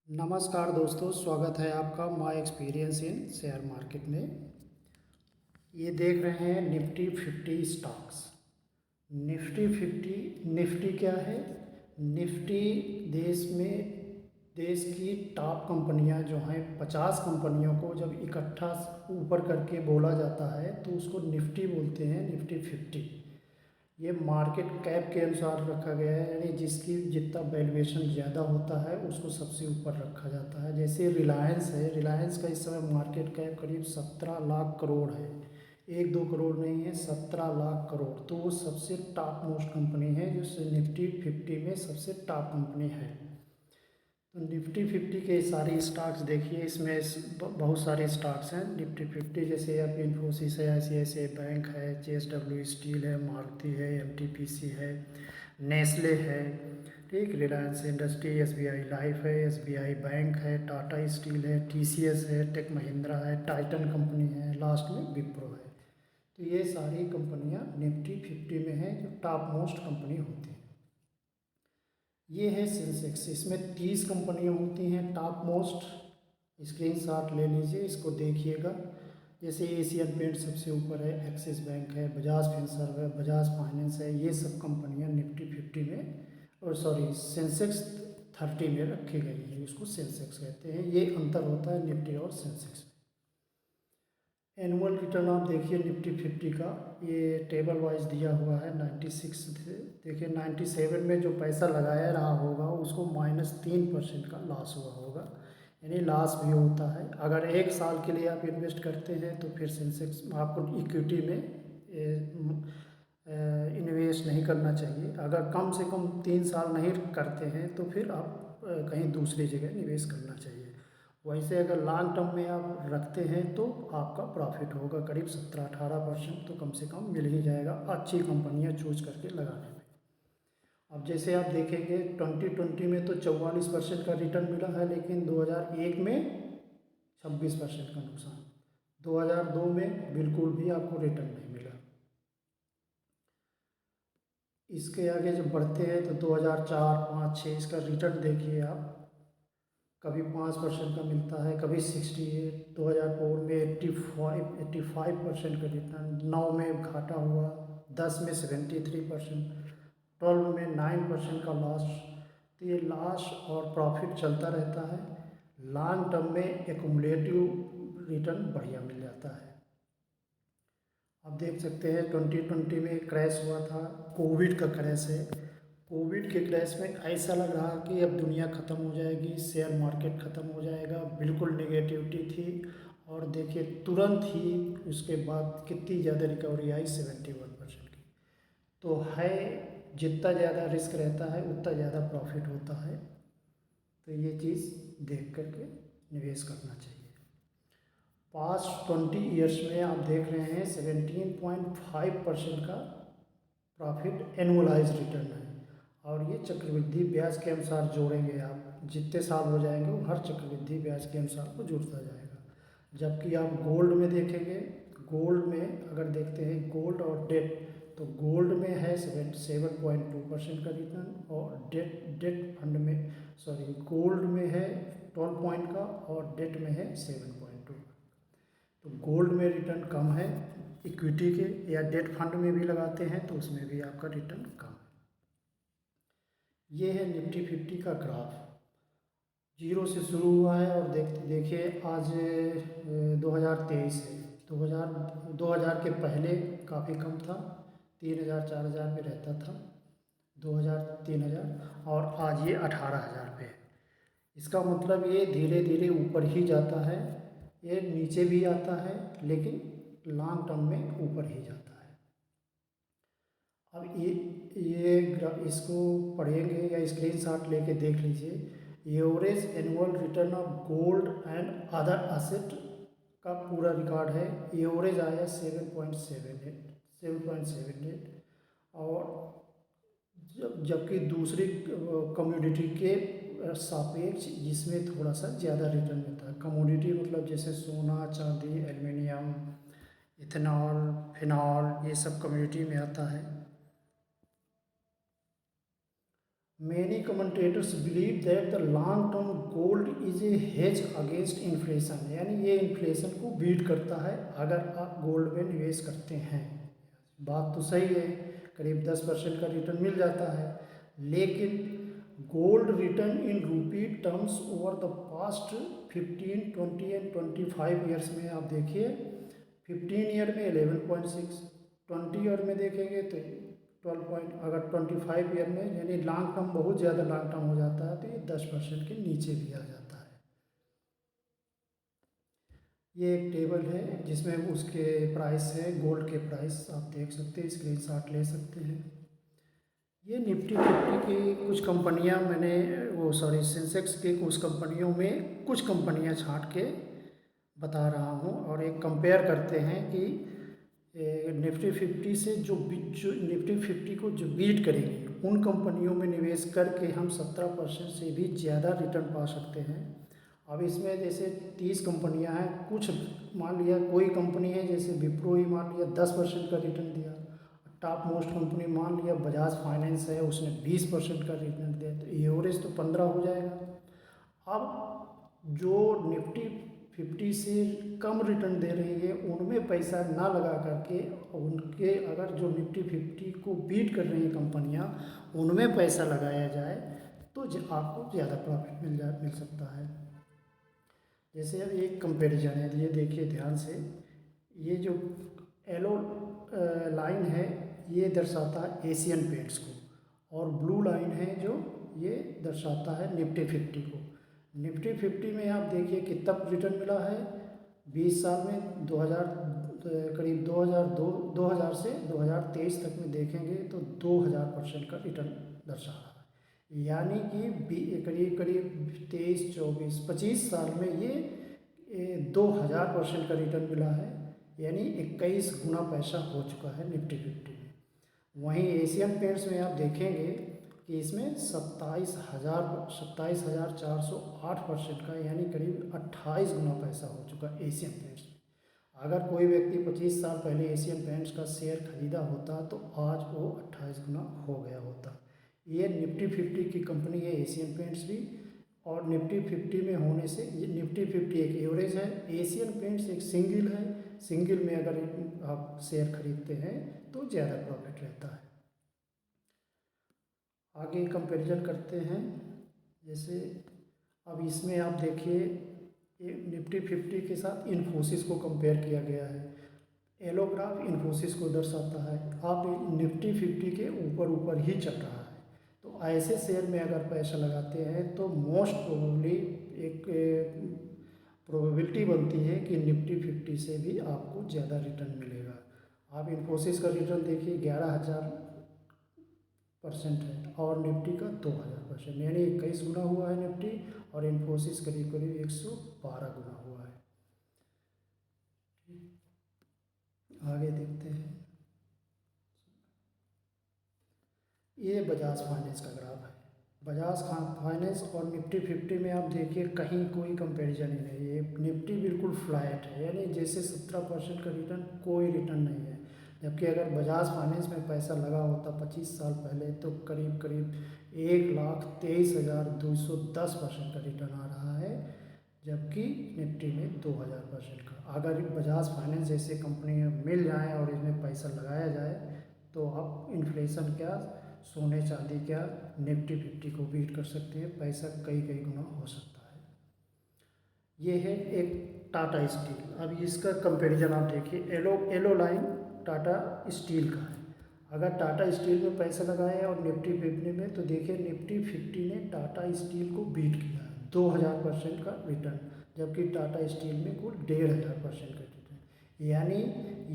नमस्कार दोस्तों, स्वागत है आपका my experience in share market में। ये देख रहे हैं निफ्टी 50 स्टॉक्स। निफ्टी 50 निफ्टी क्या है? निफ्टी देश की टॉप कंपनियां जो हैं 50 कंपनियों को जब इकट्ठा ऊपर करके बोला जाता है तो उसको निफ्टी बोलते हैं, निफ्टी 50। ये मार्केट कैप के अनुसार रखा गया है, यानी जिसकी जितना वैल्यूएशन ज़्यादा होता है उसको सबसे ऊपर रखा जाता है। जैसे रिलायंस है, रिलायंस का इस समय मार्केट कैप करीब 17 लाख करोड़ है। 1-2 करोड़ नहीं है, 17 लाख करोड़। तो वो सबसे टॉप मोस्ट कंपनी है, जो निफ्टी 50 में सबसे टॉप कंपनी है। तो निफ्टी 50 के सारी स्टॉक्स देखिए, इसमें बहुत सारे स्टॉक्स हैं निफ्टी 50। जैसे आप इन्फोसिस है, ICICI बैंक है, JSW स्टील है, मारुति है, MTPC है, नेस्ले है, ठीक, रिलायंस इंडस्ट्री, SBI लाइफ है, SBI बैंक है, टाटा स्टील है, TCS है, टेक महिंद्रा है, टाइटन कंपनी है, लास्ट में विप्रो है। तो ये सारी कंपनियां निफ्टी 50 में हैं, जो टॉप मोस्ट कंपनी होती हैं। ये है सेंसेक्स, इसमें 30 कंपनियां होती हैं टॉप मोस्ट। स्क्रीनशॉट ले लीजिए, इसको देखिएगा। जैसे एशियन पेंट सबसे ऊपर है, एक्सिस बैंक है, बजाज फिनसर्व है, बजाज फाइनेंस है। ये सब कंपनियां निफ्टी 50 में, और सॉरी सेंसेक्स 30 में रखी गई है। इसको सेंसेक्स कहते हैं। ये अंतर होता है निफ्टी और सेंसेक्स में। एनुअल रिटर्न आप देखिए निफ्टी 50 का, ये टेबल वाइज दिया हुआ है। 96 देखिए, 97 में जो पैसा लगाया रहा होगा उसको -3% का लॉस हुआ होगा, यानी लॉस भी होता है। अगर 1 साल के लिए आप इन्वेस्ट करते हैं तो फिर सेंसेक्स आपको इक्विटी में इन्वेस्ट नहीं करना चाहिए। अगर कम से कम 3 साल नहीं करते हैं तो फिर आप कहीं दूसरी जगह निवेश करना चाहिए। वैसे अगर लॉन्ग टर्म में आप रखते हैं तो आपका प्रॉफिट होगा करीब 17-18%, तो कम से कम मिल ही जाएगा अच्छी कंपनियां चूज करके लगाने में। अब जैसे आप देखेंगे 2020 में तो 44% का रिटर्न मिला है, लेकिन 2001 में 26% का नुकसान। 2002 में बिल्कुल भी आपको रिटर्न नहीं मिला। इसके आगे जब बढ़ते हैं तो 2004, 5, 6 इसका रिटर्न देखिए आप। कभी 5% का मिलता है, कभी 68। 2004 में 85% का रिटर्न। 9 में घाटा हुआ, 10 में 73%, 12 में 9% का लॉस। तो ये लॉस और प्रॉफिट चलता रहता है। लॉन्ग टर्म में एक्युमुलेटिव रिटर्न बढ़िया मिल जाता है। आप देख सकते हैं 2020 में क्रैश हुआ था, कोविड का क्रैश है। कोविड के क्रैश में ऐसा लग रहा कि अब दुनिया ख़त्म हो जाएगी, शेयर मार्केट ख़त्म हो जाएगा, बिल्कुल नेगेटिविटी थी। और देखिए तुरंत ही उसके बाद कितनी ज़्यादा रिकवरी आई, 71% की। तो है, जितना ज़्यादा रिस्क रहता है उतना ज़्यादा प्रॉफिट होता है। तो ये चीज़ देख करके निवेश करना चाहिए। पास्ट 20 ईयर्स में आप देख रहे हैं 17.5% का प्रॉफिट एनुअलाइज रिटर्न है। और ये चक्रवृद्धि ब्याज के अनुसार जोड़ेंगे आप, जितने साल हो जाएंगे वो हर चक्रवृद्धि ब्याज के अनुसार वो जुड़ता जाएगा। जबकि आप गोल्ड में देखेंगे, गोल्ड में अगर देखते हैं गोल्ड और डेट, तो गोल्ड में है 7.2% का रिटर्न, और डेट फंड में, सॉरी, गोल्ड में है 12 पॉइंट का और डेट में है 7.2। तो गोल्ड में रिटर्न कम है, इक्विटी के या डेट फंड में भी लगाते हैं तो उसमें भी आपका रिटर्न कम है। ये है निफ्टी 50 का ग्राफ। 0 से शुरू हुआ है और देखिए आज 2023 है। 2000 के पहले काफ़ी कम था, 3000 4000 पे रहता था, 2000 3000, और आज ये 18000 पे है। इसका मतलब ये धीरे धीरे ऊपर ही जाता है। ये नीचे भी आता है लेकिन लॉन्ग टर्म में ऊपर ही जाता है। अब इसको पढ़ेंगे या स्क्रीनशॉट लेके देख लीजिए। Average annual return of gold and other asset का पूरा रिकॉर्ड है। एवरेज आया 7.78, और जबकि दूसरी कम्योडिटी के सापेक्ष जिसमें थोड़ा सा ज़्यादा रिटर्न मिलता है। कमोडिटी मतलब जैसे सोना, चांदी, एल्युमिनियम, इथेनॉल, फिनॉल, ये सब कम्योडिटी में आता है। Many commentators believe that the long-term gold ये हेज अगेंस्ट इन्फ्लेशन है, यानी ये इन्फ्लेशन को बीट करता है अगर आप गोल्ड में निवेश करते हैं। बात तो सही है, करीब 10% का रिटर्न मिल जाता है, लेकिन गोल्ड रिटर्न इन रूपी terms over the past 15, 20 and 25 years में आप देखिए, 15 ईयर में 11.6, 20 ईयर में देखेंगे तो 12 पॉइंट, अगर 25 ईयर में यानी लॉन्ग टर्म बहुत ज़्यादा लॉन्ग टर्म हो जाता है तो ये 10% के नीचे भी आ जाता है। ये एक टेबल है जिसमें उसके प्राइस है, गोल्ड के प्राइस आप देख सकते हैं, स्क्रीनशॉट ले सकते हैं। ये निफ्टी 50 की कुछ कंपनियां मैंने सेंसेक्स की कुछ कंपनियों में कुछ कंपनियां छांट के बता रहा हूं और एक कंपेयर करते हैं कि निफ्टी 50 से जो निफ्टी 50 को जो बीट करेंगी उन कंपनियों में निवेश करके हम 17% से भी ज़्यादा रिटर्न पा सकते हैं। अब इसमें जैसे 30 कंपनियां हैं, कुछ मान लिया कोई कंपनी है जैसे विप्रो ही मान लिया 10% का रिटर्न दिया, टॉप मोस्ट कंपनी मान लिया बजाज फाइनेंस है, उसने 20% का रिटर्न दिया, तो एवरेज तो 15 हो जाएगा। अब जो निफ्टी 50 से कम रिटर्न दे रही है उनमें पैसा ना लगा करके उनके अगर जो निफ्टी 50 को बीट कर रही हैं कंपनियां उनमें पैसा लगाया जाए तो आपको ज़्यादा प्रॉफिट मिल सकता है। जैसे अब एक कंपेरिजन है, ये देखिए ध्यान से, ये जो येलो लाइन है ये दर्शाता है एशियन पेंट्स को और ब्लू लाइन है जो ये दर्शाता है निफ्टी 50 को। निफ्टी 50 में आप देखिए कितना रिटर्न मिला है 20 साल में, 2000 करीब 2000 से 2023 तक में देखेंगे तो 2000% का रिटर्न दर्शा रहा है, यानी कि करीब करीब 23, 24, 25 साल में ये 2000% का रिटर्न मिला है, यानी 21 गुना पैसा हो चुका है निफ्टी 50 में। वहीं एशियन पेंट्स में आप देखेंगे कि इसमें 27,408% का यानी करीब 28 गुना पैसा हो चुका है एशियन पेंट्स में। अगर कोई व्यक्ति 25 साल पहले एशियन पेंट्स का शेयर खरीदा होता तो आज वो 28 गुना हो गया होता। ये निफ्टी 50 की कंपनी है एशियन पेंट्स भी, और निफ्टी 50 में होने से निफ्टी 50 एक एवरेज है, एशियन पेंट्स एक सिंगल है, सिंगल में अगर आप शेयर खरीदते हैं तो ज़्यादा प्रॉफिट रहता है। आगे कंपैरिजन करते हैं, जैसे अब इसमें आप देखिए निफ्टी 50 के साथ इन्फोसिस को कंपेयर किया गया है। येलो ग्राफ इन्फोसिस को दर्शाता है, आप निफ्टी 50 के ऊपर ही चल रहा है, तो ऐसे शेयर में अगर पैसा लगाते हैं तो मोस्ट प्रोबेबली एक प्रोबेबिलिटी बनती है कि निफ्टी 50 से भी आपको ज़्यादा रिटर्न मिलेगा। आप इन्फोसिस का रिटर्न देखिए 11,000% है और निफ्टी का 2000%, यानी 21 गुना हुआ है निफ्टी और इन्फोसिस करीब करीब 112 गुना हुआ है। आगे देखते हैं, ये बजाज फाइनेंस का ग्राफ है। बजाज फाइनेंस और निफ्टी 50 में आप देखिए कहीं कोई कंपैरिजन ही नहीं है, निफ्टी बिल्कुल फ्लैट है, यानी जैसे 17% का रिटर्न, कोई रिटर्न नहीं है। जबकि अगर बजाज फाइनेंस में पैसा लगा होता 25 साल पहले तो करीब करीब 1,23,210% का रिटर्न आ रहा है, जबकि निफ्टी में 2000% का। अगर बजाज फाइनेंस जैसे कंपनियाँ मिल जाएँ और इसमें पैसा लगाया जाए तो आप इन्फ्लेशन क्या, सोने चांदी क्या, निफ्टी 50 को बीट कर सकते हैं, पैसा कई कई गुना हो सकता है। ये है एक टाटा स्टील। अब इसका कंपैरिजन आप देखिए, येलो लाइन टाटा स्टील का है। अगर टाटा स्टील में पैसा लगाए और निफ्टी 50 में, तो देखिए निफ्टी 50 ने टाटा स्टील को बीट किया है 2000% का रिटर्न, जबकि टाटा स्टील में कुल 1500% का रिटर्न, यानी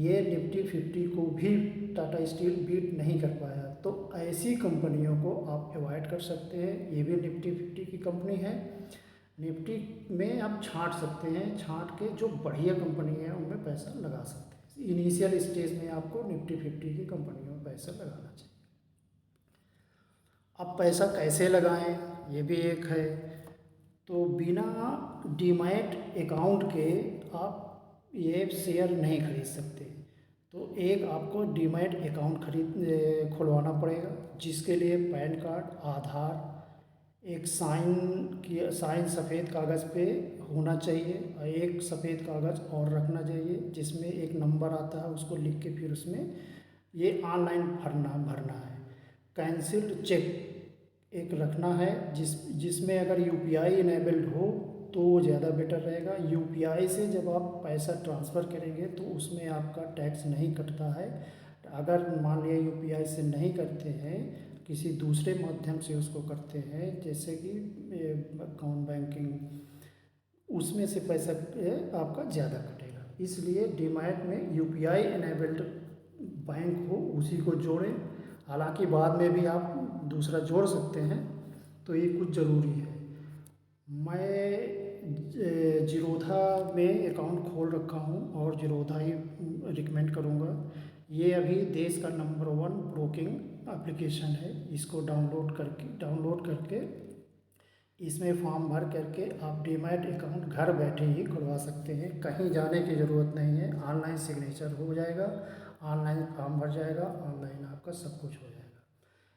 ये निफ्टी 50 को भी टाटा स्टील बीट नहीं कर पाया। तो ऐसी कंपनियों को आप अवॉइड कर सकते हैं, ये भी निफ्टी 50 की कंपनी है। निफ्टी में आप छांट सकते हैं, छांट के जो बढ़िया कंपनी है उनमें पैसा लगा सकते हैं। इनिशियल स्टेज में आपको निफ्टी 50 की कंपनियों में पैसा लगाना चाहिए। अब पैसा कैसे लगाएं, ये भी एक है। तो बिना डीमैट अकाउंट के आप ये शेयर नहीं खरीद सकते, तो एक आपको डीमैट अकाउंट खुलवाना पड़ेगा, जिसके लिए पैन कार्ड, आधार, एक साइन सफ़ेद कागज़ पे होना चाहिए और एक सफ़ेद कागज़ और रखना चाहिए जिसमें एक नंबर आता है, उसको लिख के फिर उसमें ये ऑनलाइन भरना है। कैंसिल्ड चेक एक रखना है जिसमें अगर यूपीआई इनेबल्ड हो तो वो ज़्यादा बेटर रहेगा। यूपीआई से जब आप पैसा ट्रांसफ़र करेंगे तो उसमें आपका टैक्स नहीं कटता है। अगर मान लिया यूपीआई से नहीं करते हैं, किसी दूसरे माध्यम से उसको करते हैं जैसे कि अकाउंट बैंकिंग, उसमें से पैसा आपका ज़्यादा कटेगा। इसलिए डीमैट में यूपीआई इनेबल्ड बैंक हो उसी को जोड़ें। हालांकि बाद में भी आप दूसरा जोड़ सकते हैं, तो ये कुछ ज़रूरी है। मैं जीरोधा में अकाउंट खोल रखा हूँ और जीरोधा ही रिकमेंड करूँगा। ये अभी देश का नंबर 1 ब्रोकिंग एप्लीकेशन है। इसको डाउनलोड करके इसमें फॉर्म भर करके आप डीमैट अकाउंट घर बैठे ही खुलवा सकते हैं। कहीं जाने की ज़रूरत नहीं है। ऑनलाइन सिग्नेचर हो जाएगा, ऑनलाइन फॉर्म भर जाएगा, ऑनलाइन आपका सब कुछ हो जाएगा।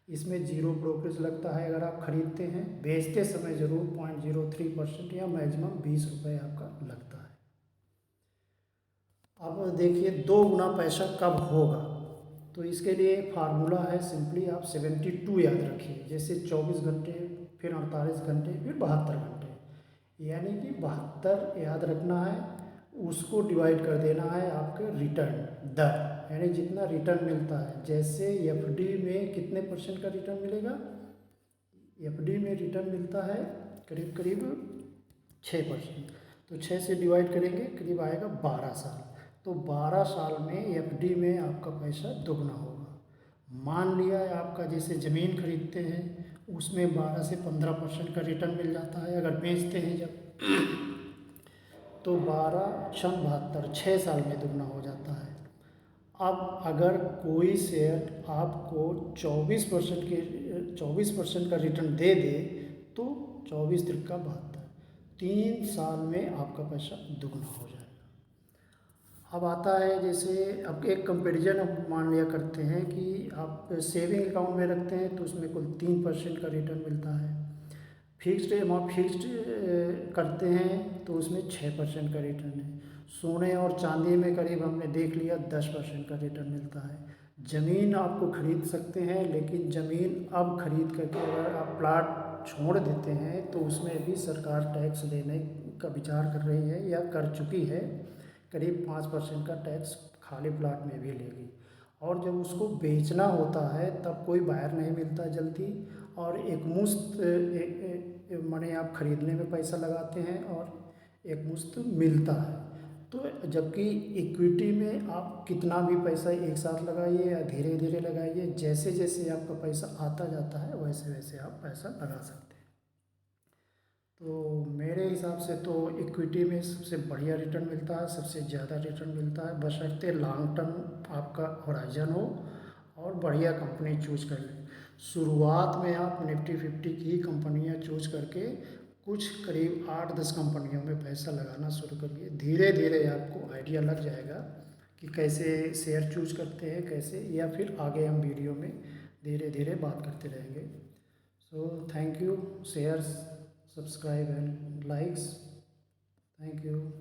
इसमें जीरो ब्रोकरेज लगता है अगर आप ख़रीदते हैं। बेचते समय ज़रूर 0.03% या मैक्सिमम 20 रुपये आपका लगता है। अब देखिए 2 गुना पैसा कब होगा, तो इसके लिए फार्मूला है। सिंपली आप 72 याद रखिए, जैसे 24 घंटे, फिर 48 घंटे, फिर 72 घंटे, यानी कि 72 याद रखना है। उसको डिवाइड कर देना है आपके रिटर्न दर, यानी जितना रिटर्न मिलता है। जैसे एफडी में कितने % का रिटर्न मिलेगा, एफडी में रिटर्न मिलता है करीब करीब 6%। तो 6 से डिवाइड करेंगे, करीब आएगा 12 साल। तो 12 साल में एफडी में आपका पैसा दुगना होगा। मान लिया आपका जैसे ज़मीन खरीदते हैं उसमें 12 से 15% का रिटर्न मिल जाता है अगर बेचते हैं जब, तो 12 छम 72, 6 साल में दुगना हो जाता है। अब अगर कोई शेयर आपको 24% का रिटर्न दे दे तो 24 त्रिका 72, 3 साल में आपका पैसा दुगना हो जाएगा। अब आता है जैसे अब एक कंपेरिजन अब मान लिया करते हैं कि आप सेविंग अकाउंट में रखते हैं तो उसमें कुल 3% का रिटर्न मिलता है। फिक्स्ड अमाउंट फिक्स्ड करते हैं तो उसमें 6% का रिटर्न है। सोने और चांदी में करीब हमने देख लिया 10% का रिटर्न मिलता है। ज़मीन आपको खरीद सकते हैं, लेकिन ज़मीन अब खरीद करके अगर आप प्लाट छोड़ देते हैं तो उसमें भी सरकार टैक्स लेने का विचार कर रही है या कर चुकी है। करीब 5% का टैक्स खाली प्लाट में भी लेगी। और जब उसको बेचना होता है तब कोई बायर नहीं मिलता जल्दी, और एक मुश्त माने आप खरीदने में पैसा लगाते हैं और एक मुश्त मिलता है। तो जबकि इक्विटी में आप कितना भी पैसा एक साथ लगाइए या धीरे धीरे लगाइए, जैसे जैसे आपका पैसा आता जाता है वैसे वैसे आप पैसा लगा सकते हैं। तो मेरे हिसाब से तो इक्विटी में सबसे बढ़िया रिटर्न मिलता है, सबसे ज़्यादा रिटर्न मिलता है, बशर्ते लॉन्ग टर्म आपका होराइजन हो और बढ़िया कंपनी चूज कर लें। शुरुआत में आप निफ्टी 50 की ही कंपनियाँ चूज करके कुछ करीब 8-10 कंपनियों में पैसा लगाना शुरू करिए। धीरे धीरे आपको आइडिया लग जाएगा कि कैसे शेयर चूज करते हैं कैसे, या फिर आगे हम वीडियो में धीरे धीरे बात करते रहेंगे। So thank you, shares, subscribe and likes. Thank you.